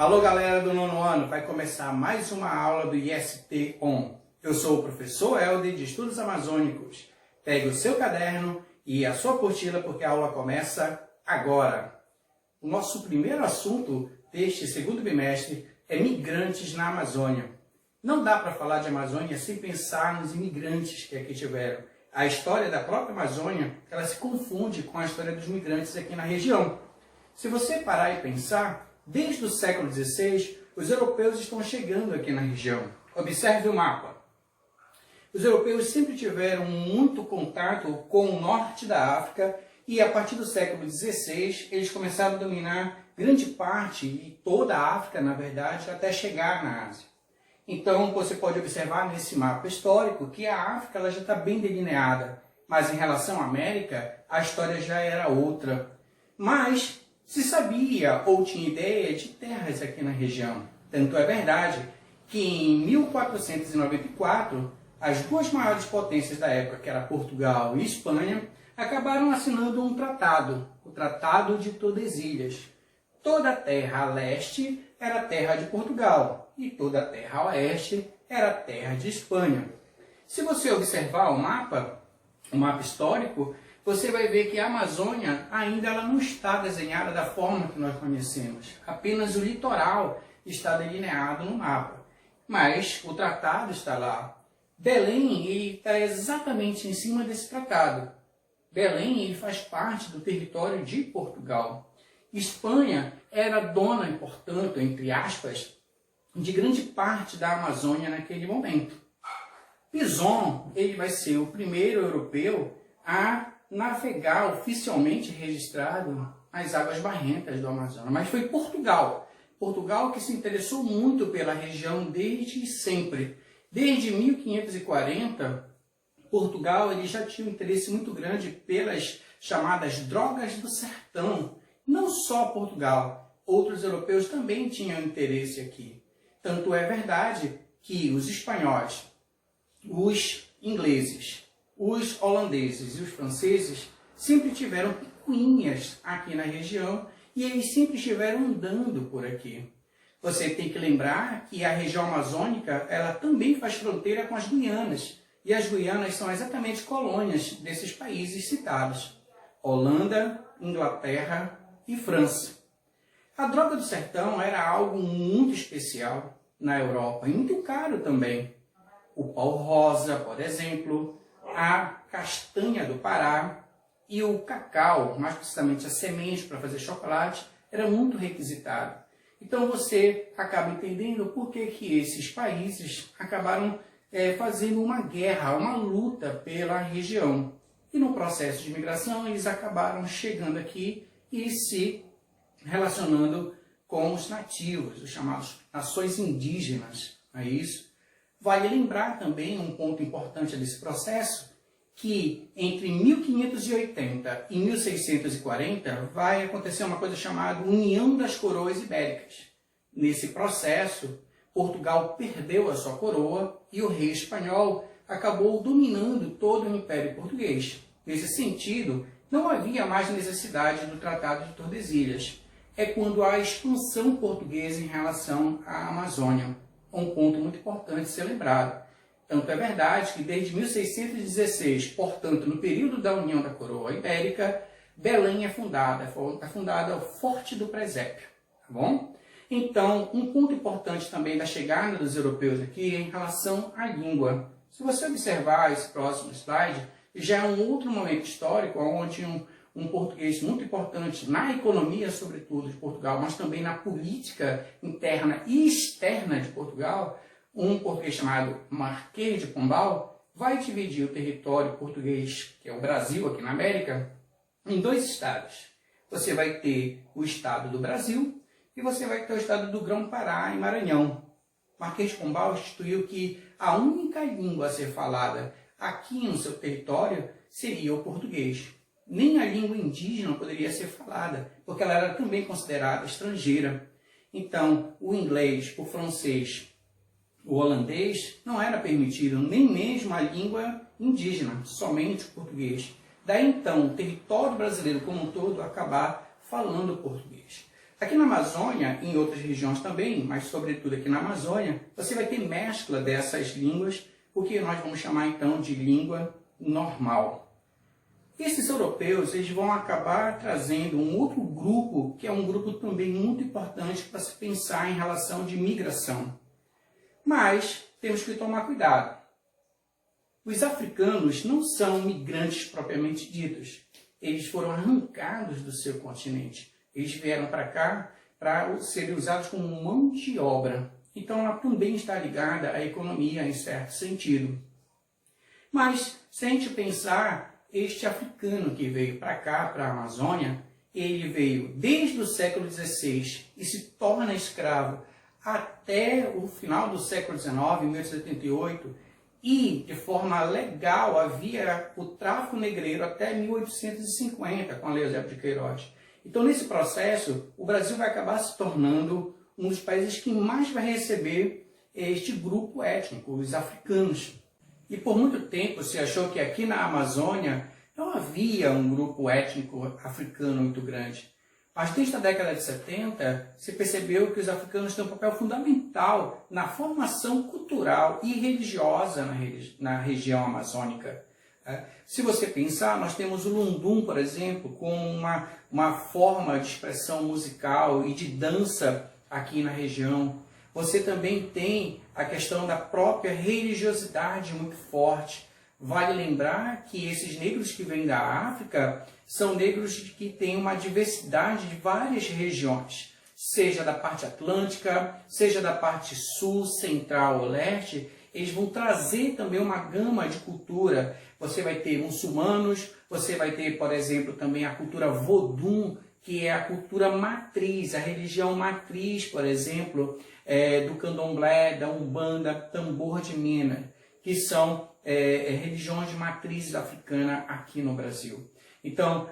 Alô galera do nono ano, vai começar mais uma aula do IST On. Eu sou o professor Helder de Estudos Amazônicos. Pegue o seu caderno e a sua apostila porque a aula começa agora. O nosso primeiro assunto deste segundo bimestre é migrantes na Amazônia. Não dá para falar de Amazônia sem pensar nos imigrantes que aqui tiveram. A história da própria Amazônia, ela se confunde com a história dos migrantes aqui na região. Se você parar e pensar, desde o século XVI, os europeus estão chegando aqui na região. Observe o mapa. Os europeus sempre tiveram muito contato com o norte da África e a partir do século XVI eles começaram a dominar grande parte e toda a África, na verdade, até chegar na Ásia. Então você pode observar nesse mapa histórico que a África ela já está bem delineada, mas em relação à América a história já era outra. Mas se sabia ou tinha ideia de terras aqui na região. Tanto é verdade que em 1494, as duas maiores potências da época, que era Portugal e Espanha, acabaram assinando um tratado, o Tratado de Tordesilhas. Toda a terra a leste era terra de Portugal e toda a terra a oeste era terra de Espanha. Se você observar o mapa histórico, você vai ver que a Amazônia ainda ela não está desenhada da forma que nós conhecemos. Apenas o litoral está delineado no mapa. Mas o tratado está lá. Belém ele está exatamente em cima desse tratado. Belém ele faz parte do território de Portugal. Espanha era dona, portanto, entre aspas, de grande parte da Amazônia naquele momento. Pinzon ele vai ser o primeiro europeu a navegar oficialmente registrado as águas barrentas do Amazonas, mas foi Portugal. Portugal que se interessou muito pela região desde sempre. Desde 1540, Portugal ele já tinha um interesse muito grande pelas chamadas drogas do sertão. Não só Portugal, outros europeus também tinham interesse aqui. Tanto é verdade que os espanhóis, os ingleses, os holandeses e os franceses sempre tiveram picuinhas aqui na região e eles sempre estiveram andando por aqui. Você tem que lembrar que a região amazônica ela também faz fronteira com as Guianas. E as Guianas são exatamente colônias desses países citados. Holanda, Inglaterra e França. A droga do sertão era algo muito especial na Europa e muito caro também. O pau-rosa, por exemplo, a castanha do Pará e o cacau, mais precisamente a semente para fazer chocolate, era muito requisitado. Então você acaba entendendo por que esses países acabaram fazendo uma guerra, uma luta pela região. E no processo de imigração eles acabaram chegando aqui e se relacionando com os nativos, os chamados nações indígenas. Não é isso? Vale lembrar também um ponto importante desse processo, que entre 1580 e 1640 vai acontecer uma coisa chamada União das Coroas Ibéricas. Nesse processo, Portugal perdeu a sua coroa e o rei espanhol acabou dominando todo o Império Português. Nesse sentido, não havia mais necessidade do Tratado de Tordesilhas. É quando há a expansão portuguesa em relação à Amazônia. Um ponto muito importante ser lembrado. Tanto é verdade que desde 1616, portanto, no período da União da Coroa Ibérica, Belém é fundada o Forte do Presépio, tá bom? Então, um ponto importante também da chegada dos europeus aqui é em relação à língua. Se você observar esse próximo slide, já é um outro momento histórico onde um português muito importante na economia, sobretudo, de Portugal, mas também na política interna e externa de Portugal, um português chamado Marquês de Pombal vai dividir o território português, que é o Brasil aqui na América, em dois estados. Você vai ter o estado do Brasil e você vai ter o estado do Grão-Pará e Maranhão. Marquês de Pombal instituiu que a única língua a ser falada aqui no seu território seria o português. Nem a língua indígena poderia ser falada, porque ela era também considerada estrangeira. Então, o inglês, o francês, o holandês não era permitido, nem mesmo a língua indígena, somente o português. Daí então, o território brasileiro como um todo acabar falando português. Aqui na Amazônia, em outras regiões também, mas sobretudo aqui na Amazônia, você vai ter mescla dessas línguas, o que nós vamos chamar então de língua normal. Esses europeus eles vão acabar trazendo um outro grupo, que é um grupo também muito importante para se pensar em relação de migração. Mas temos que tomar cuidado. Os africanos não são migrantes propriamente ditos. Eles foram arrancados do seu continente. Eles vieram para cá para serem usados como mão de obra. Então ela também está ligada à economia em certo sentido. Mas se a gente pensar, este africano que veio para cá, para a Amazônia, ele veio desde o século XVI e se torna escravo até o final do século XIX, 1888, e de forma legal havia o tráfico negreiro até 1850, com a Lei Eusébio de Queiroz. Então, nesse processo, o Brasil vai acabar se tornando um dos países que mais vai receber este grupo étnico, os africanos. E por muito tempo se achou que aqui na Amazônia não havia um grupo étnico africano muito grande. Mas desde a década de 70, se percebeu que os africanos têm um papel fundamental na formação cultural e religiosa na região amazônica. Se você pensar, nós temos o Lundum, por exemplo, com uma forma de expressão musical e de dança aqui na região. Você também tem a questão da própria religiosidade muito forte. Vale lembrar que esses negros que vêm da África são negros que têm uma diversidade de várias regiões, seja da parte atlântica, seja da parte sul, central ou leste. Eles vão trazer também uma gama de cultura. Você vai ter muçulmanos, você vai ter, por exemplo, também a cultura Vodun, que é a cultura matriz, a religião matriz, por exemplo, do candomblé, da umbanda, tambor de Minas, que são religiões de matriz africana aqui no Brasil. Então,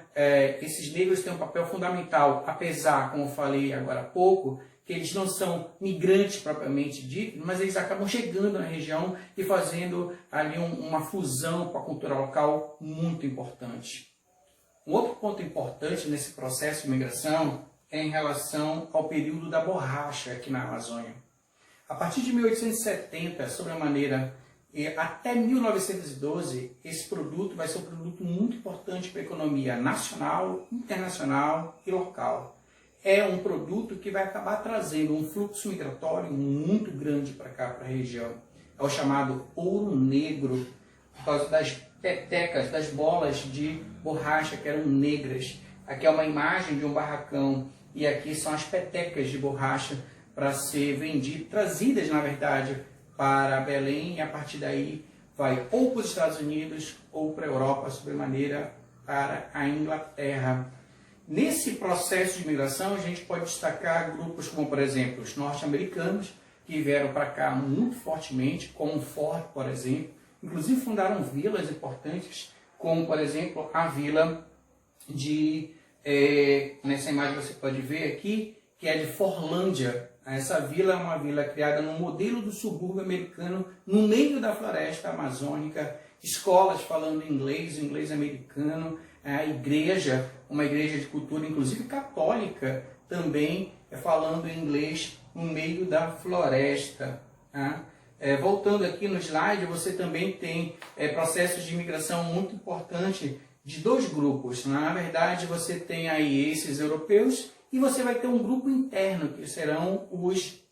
esses negros têm um papel fundamental, apesar, como eu falei agora há pouco, que eles não são migrantes propriamente ditos, mas eles acabam chegando na região e fazendo ali uma fusão com a cultura local muito importante. Um outro ponto importante nesse processo de migração é em relação ao período da borracha aqui na Amazônia. A partir de 1870, sobremaneira, até 1912, esse produto vai ser um produto muito importante para a economia nacional, internacional e local. É um produto que vai acabar trazendo um fluxo migratório muito grande para cá, para a região. É o chamado ouro negro, por causa das petecas, das bolas de borracha que eram negras. Aqui é uma imagem de um barracão e aqui são as petecas de borracha para ser vendidas, trazidas na verdade para Belém, e a partir daí vai ou para os Estados Unidos ou para a Europa, sobremaneira para a Inglaterra. Nesse processo de migração, a gente pode destacar grupos como, por exemplo, os norte-americanos, que vieram para cá muito fortemente, como Ford, por exemplo. Inclusive fundaram vilas importantes, como, por exemplo, a vila de... nessa imagem você pode ver aqui, que é de Forlândia. Essa vila é uma vila criada no modelo do subúrbio americano, no meio da floresta amazônica, escolas falando inglês americano, a igreja, uma igreja de cultura, inclusive católica, também falando inglês no meio da floresta. Voltando aqui no slide, você também tem processos de imigração muito importante de dois grupos. Na verdade, você tem aí esses europeus e você vai ter um grupo interno, que serão os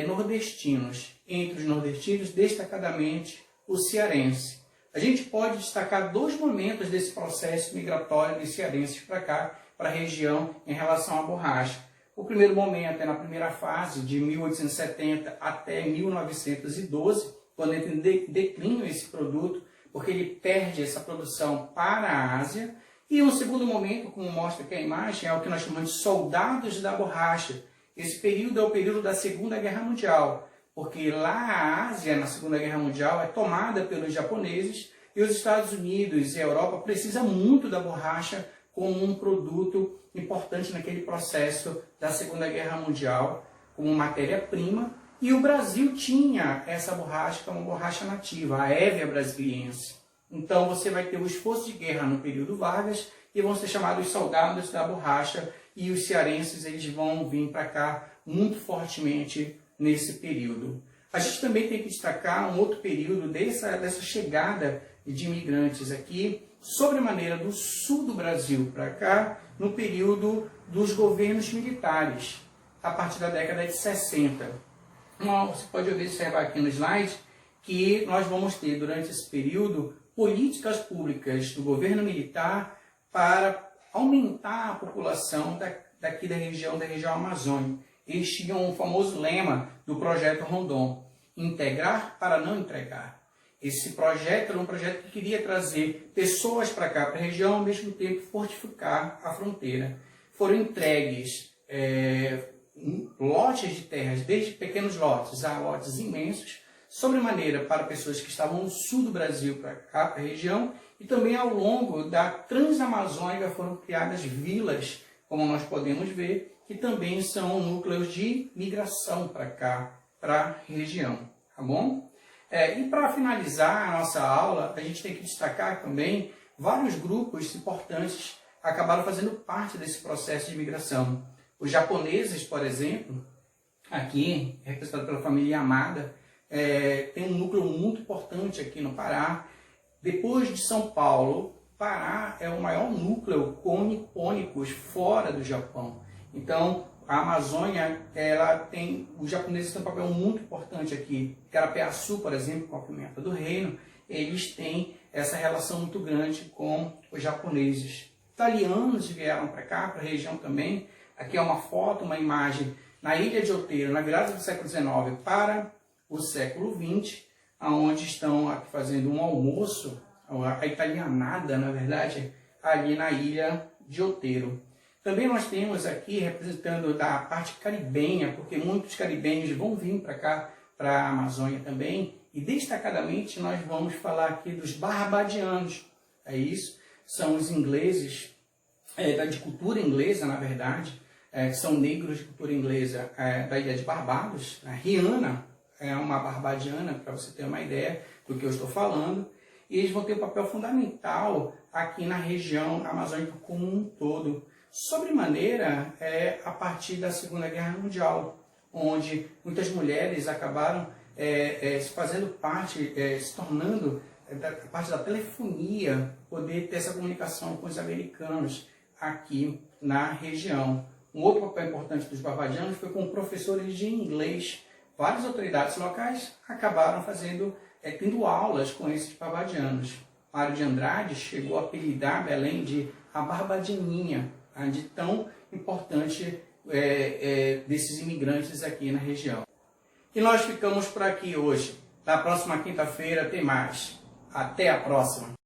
nordestinos. Entre os nordestinos, destacadamente, o cearense. A gente pode destacar dois momentos desse processo migratório dos cearenses para cá, para a região, em relação à borracha. O primeiro momento é na primeira fase, de 1870 até 1912, quando entra em declínio esse produto, porque ele perde essa produção para a Ásia. E um segundo momento, como mostra aqui a imagem, é o que nós chamamos de soldados da borracha. Esse período é o período da Segunda Guerra Mundial, porque lá a Ásia, na Segunda Guerra Mundial, é tomada pelos japoneses e os Estados Unidos e a Europa precisam muito da borracha como um produto importante naquele processo da Segunda Guerra Mundial, como matéria-prima. E o Brasil tinha essa borracha, que é uma borracha nativa, a Hevea brasiliense. Então você vai ter o esforço de guerra no período Vargas e vão ser chamados soldados da borracha, e os cearenses eles vão vir para cá muito fortemente nesse período. A gente também tem que destacar um outro período dessa chegada de imigrantes aqui, sobremaneira do sul do Brasil para cá, no período dos governos militares, a partir da década de 60. Então, você pode observar aqui no slide que nós vamos ter durante esse período políticas públicas do governo militar para aumentar a população daqui da região amazônica. Eles tinham o famoso lema do Projeto Rondon: integrar para não entregar. Esse projeto era um projeto que queria trazer pessoas para cá, para a região, ao mesmo tempo fortificar a fronteira. Foram entregues lotes de terras, desde pequenos lotes a lotes imensos, sobremaneira para pessoas que estavam no sul do Brasil para cá, para a região, e também ao longo da Transamazônica foram criadas vilas, como nós podemos ver, que também são núcleos de migração para cá, para a região, tá bom? E para finalizar a nossa aula, a gente tem que destacar também vários grupos importantes acabaram fazendo parte desse processo de migração. Os japoneses, por exemplo, aqui, representado pela família Yamada, tem um núcleo muito importante aqui no Pará. Depois de São Paulo, Pará é o maior núcleo com nipônicos fora do Japão. Então, a Amazônia, os japoneses têm um papel muito importante aqui. Carapiaçu, por exemplo, com a Pimenta do Reino, eles têm essa relação muito grande com os japoneses. Italianos vieram para cá, para a região também. Aqui é uma foto, uma imagem na Ilha de Outeiro, na virada do século XIX para o século XX, onde estão aqui fazendo um almoço, a italianada, na verdade, ali na Ilha de Outeiro. Também nós temos aqui, representando da parte caribenha, porque muitos caribenhos vão vir para cá, para a Amazônia também, e destacadamente nós vamos falar aqui dos barbadianos. É isso, são os ingleses, de cultura inglesa, na verdade, são negros de cultura inglesa da Ilha de Barbados. A Rihanna é uma barbadiana, para você ter uma ideia do que eu estou falando, e eles vão ter um papel fundamental aqui na região amazônica como um todo. Sobremaneira, a partir da Segunda Guerra Mundial, onde muitas mulheres acabaram fazendo parte, se tornando parte da telefonia, poder ter essa comunicação com os americanos aqui na região. Um outro papel importante dos barbadianos foi com professores de inglês. Várias autoridades locais acabaram tendo aulas com esses barbadianos. Mário de Andrade chegou a apelidar Belém de a Barbadianinha, de tão importante desses imigrantes aqui na região. E nós ficamos por aqui hoje. Na próxima quinta-feira tem mais. Até a próxima!